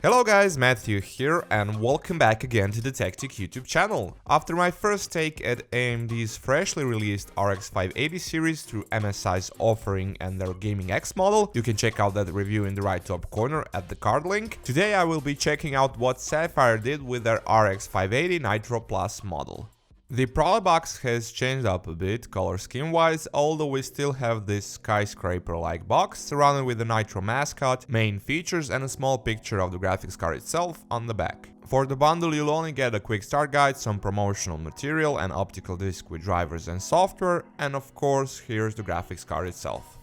Hello guys, Matthew here and welcome back again to the Tech YouTube channel. After my first take at AMD's freshly released RX 580 series through MSI's offering and their Gaming X model, you can check out that review in the right top corner at the card link. Today I will be checking out what Sapphire did with their RX 580 Nitro Plus model. The product box has changed up a bit color scheme wise, although we still have this skyscraper-like box surrounded with the Nitro mascot, main features and a small picture of the graphics card itself on the back. For the bundle you'll only get a quick start guide, some promotional material, an optical disc with drivers and software, and of course here's the graphics card itself.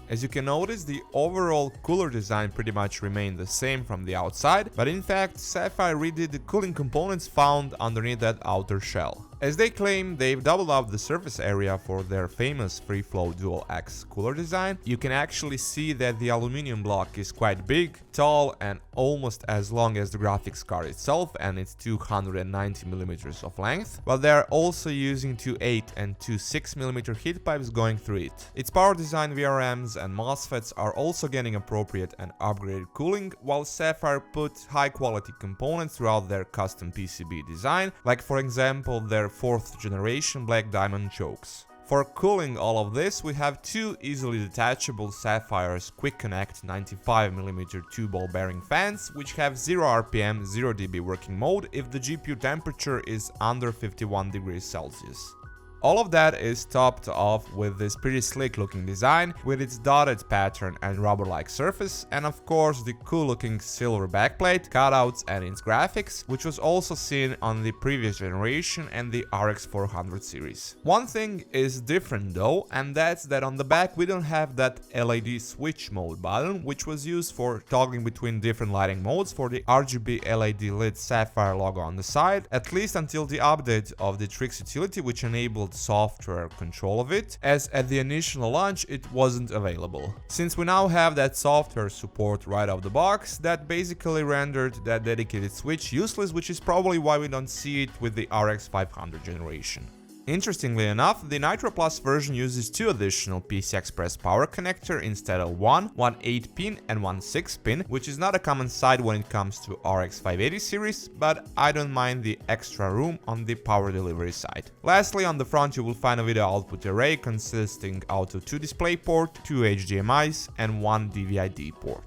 As you can notice, the overall cooler design pretty much remained the same from the outside, but in fact Sapphire redid the cooling components found underneath that outer shell. As they claim, they've doubled up the surface area for their famous free-flow dual-X cooler design. You can actually see that the aluminum block is quite big, tall and almost as long as the graphics card itself, and it's 290mm of length, but they're also using two 8 and two 6mm heat pipes going through it. Its power design VRMs and MOSFETs are also getting appropriate and upgraded cooling, while Sapphire put high-quality components throughout their custom PCB design, like for example their 4th generation black diamond chokes. For cooling all of this, we have two easily detachable Sapphire's Quick Connect 95mm 2-ball bearing fans, which have 0 RPM, 0 dB working mode if the GPU temperature is under 51 degrees Celsius. All of that is topped off with this pretty slick looking design with its dotted pattern and rubber-like surface, and of course the cool looking silver backplate, cutouts and its graphics, which was also seen on the previous generation and the RX 400 series. One thing is different though, and that's that on the back we don't have that LED switch mode button, which was used for toggling between different lighting modes for the RGB LED lit Sapphire logo on the side, at least until the update of the Tricks utility, which enabled software control of it, as at the initial launch it wasn't available. Since we now have that software support right out of the box, that basically rendered that dedicated switch useless, which is probably why we don't see it with the RX 500 generation. Interestingly enough, the Nitro Plus version uses two additional PCI Express power connector instead of one 8-pin and one 6-pin, which is not a common sight when it comes to RX 580 series, but I don't mind the extra room on the power delivery side. Lastly, on the front you will find a video output array consisting out of two DisplayPort, two HDMIs and one DVI-D port.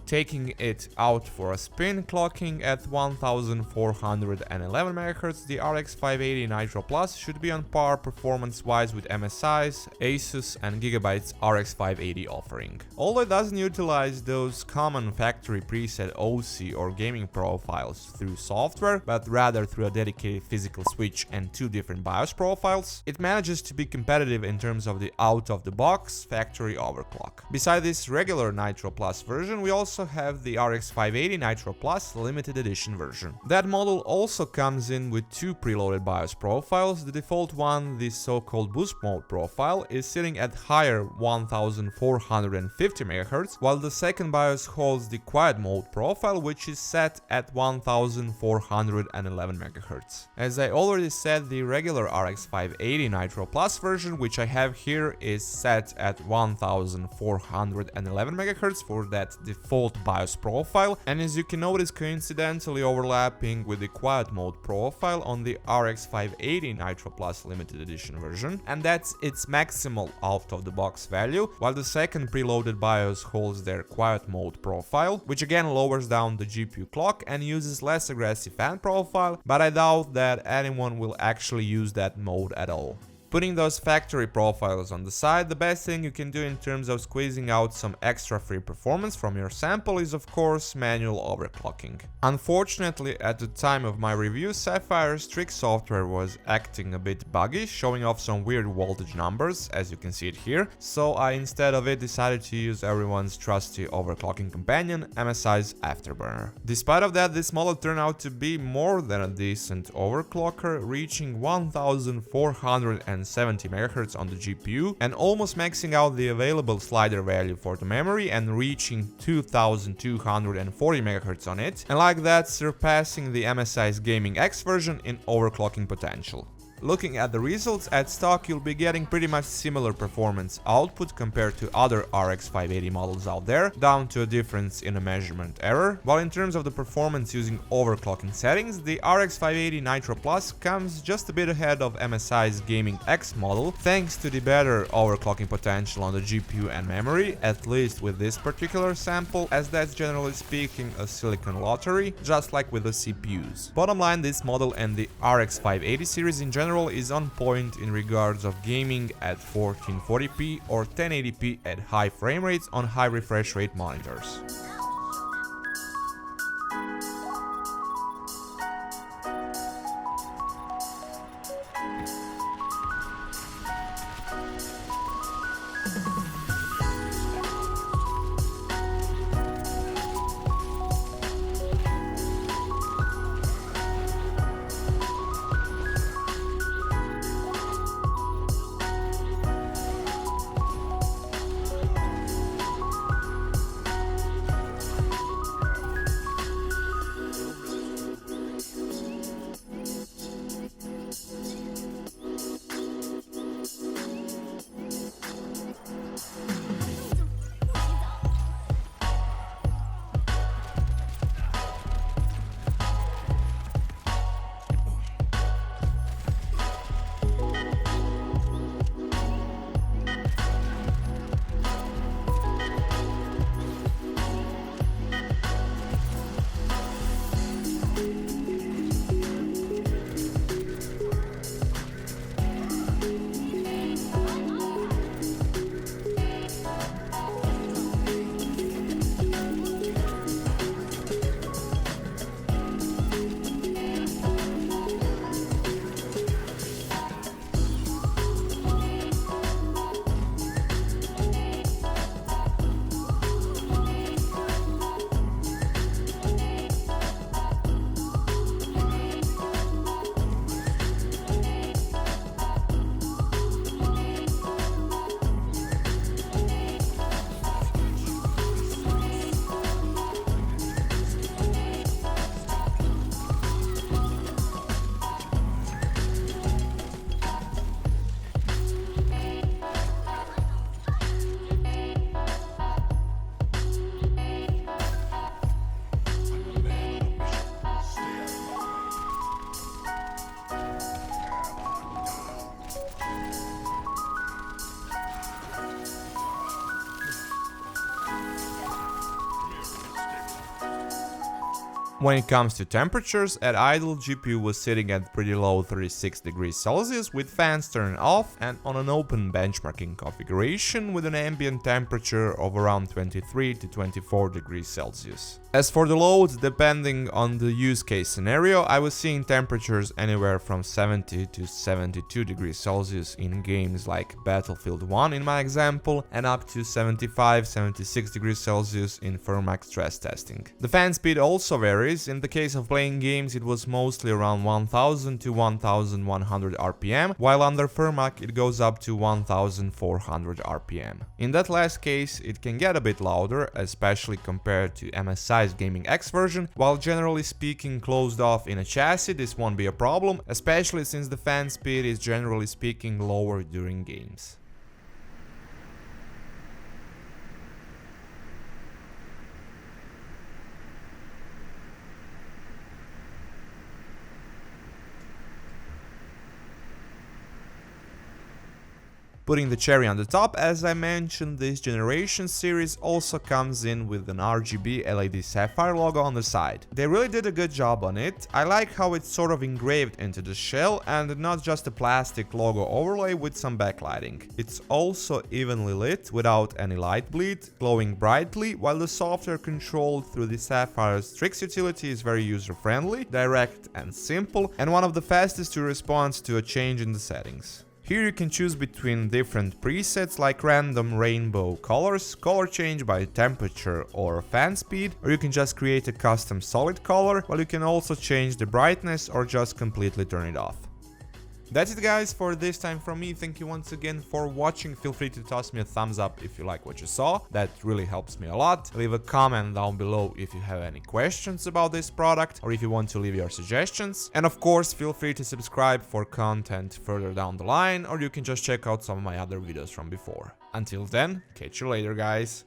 Taking it out for a spin, clocking at 1411 MHz, the RX 580 Nitro Plus should be on par performance-wise with MSI's, Asus and Gigabyte's RX 580 offering. Although it doesn't utilize those common factory preset OC or gaming profiles through software, but rather through a dedicated physical switch and two different BIOS profiles, it manages to be competitive in terms of the out-of-the-box factory overclock. Beside this regular Nitro Plus version, we also have the RX 580 Nitro Plus limited edition version. That model also comes in with two preloaded BIOS profiles. The default one, the so-called boost mode profile, is sitting at higher 1450 MHz, while the second BIOS holds the quiet mode profile, which is set at 1411 MHz. As I already said, the regular RX 580 Nitro Plus version, which I have here, is set at 1411 MHz for that default BIOS profile, and as you can notice, coincidentally overlapping with the quiet mode profile on the RX 580 Nitro Plus limited edition version, and that's its maximal out-of-the-box value, while the second preloaded BIOS holds their quiet mode profile, which again lowers down the GPU clock and uses less aggressive fan profile, but I doubt that anyone will actually use that mode at all. Putting those factory profiles on the side, the best thing you can do in terms of squeezing out some extra free performance from your sample is of course manual overclocking. Unfortunately, at the time of my review, Sapphire's Tricks software was acting a bit buggy, showing off some weird voltage numbers, as you can see it here, so I instead of it decided to use everyone's trusty overclocking companion, MSI's Afterburner. Despite of that, this model turned out to be more than a decent overclocker, reaching 1470 MHz on the GPU and almost maxing out the available slider value for the memory and reaching 2240 MHz on it, and like that surpassing the MSI's Gaming X version in overclocking potential. Looking at the results at stock, you'll be getting pretty much similar performance output compared to other RX 580 models out there, down to a difference in a measurement error, while in terms of the performance using overclocking settings, the RX 580 Nitro Plus comes just a bit ahead of MSI's Gaming X model, thanks to the better overclocking potential on the GPU and memory, at least with this particular sample, as that's generally speaking a silicon lottery, just like with the CPUs. Bottom line, this model and the RX 580 series in general is on point in regards of gaming at 1440p or 1080p at high frame rates on high refresh rate monitors. When it comes to temperatures, at idle GPU was sitting at pretty low 36 degrees Celsius with fans turned off and on an open benchmarking configuration with an ambient temperature of around 23 to 24 degrees Celsius. As for the loads, depending on the use case scenario, I was seeing temperatures anywhere from 70 to 72 degrees Celsius in games like Battlefield 1 in my example, and up to 75-76 degrees Celsius in Firmax stress testing. The fan speed also varies. In the case of playing games, it was mostly around 1000 to 1100 RPM, while under Firmax it goes up to 1400 RPM. In that last case, it can get a bit louder, especially compared to MSI's Gaming X version, while generally speaking closed off in a chassis this won't be a problem, especially since the fan speed is generally speaking lower during games. Putting the cherry on the top, as I mentioned, this generation series also comes in with an RGB LED Sapphire logo on the side. They really did a good job on it. I like how it's sort of engraved into the shell and not just a plastic logo overlay with some backlighting. It's also evenly lit without any light bleed, glowing brightly, while the software control through the Sapphire's Tricks utility is very user-friendly, direct and simple, and one of the fastest to respond to a change in the settings. Here you can choose between different presets like random rainbow colors, color change by temperature or fan speed, or you can just create a custom solid color, while you can also change the brightness or just completely turn it off. That's it guys for this time from me. Thank you once again for watching. Feel free to toss me a thumbs up if you like what you saw. That really helps me a lot. Leave a comment down below if you have any questions about this product or if you want to leave your suggestions. And of course, feel free to subscribe for content further down the line, or you can just check out some of my other videos from before. Until then, catch you later guys.